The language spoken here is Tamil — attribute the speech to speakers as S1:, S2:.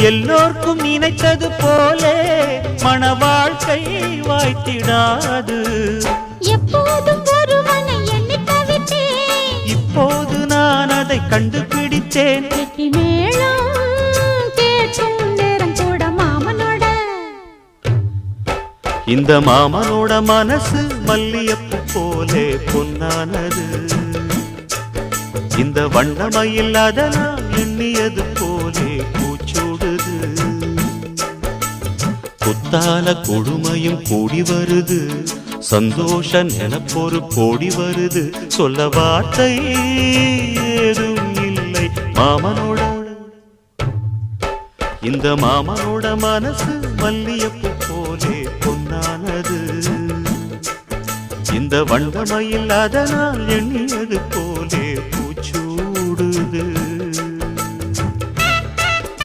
S1: எல்லோர்க்கும் நினைத்தது போலே மன வாழ்க்கை வாய்த்திடாது.
S2: எப்போதும் ஒருவனை எண்ணி தவித்தேன்,
S1: இப்போது நான் அதை கண்டுபிடித்தேன்.
S2: கெட்டி மேளம் கேட்கும் நேரம் கூட மாமனோட.
S1: இந்த மாமனோட மனசு மல்லியப்பு போலே பொன்னானது. இந்த வண்ணமயில் அதனால் எண்ணியது போலே பூச்சூடுது. புத்தால கொடுமையும் கூடி வருது, சந்தோஷ நினப்பொரு கோடி வருது. சொல்ல வார்த்தை ஏதும் இல்லை மாமனோட. இந்த மாமனோட மனசு மல்லியப்பு போலே பொன்னானது. இந்த வண்ணமயில் அதனால் எண்ணியது போ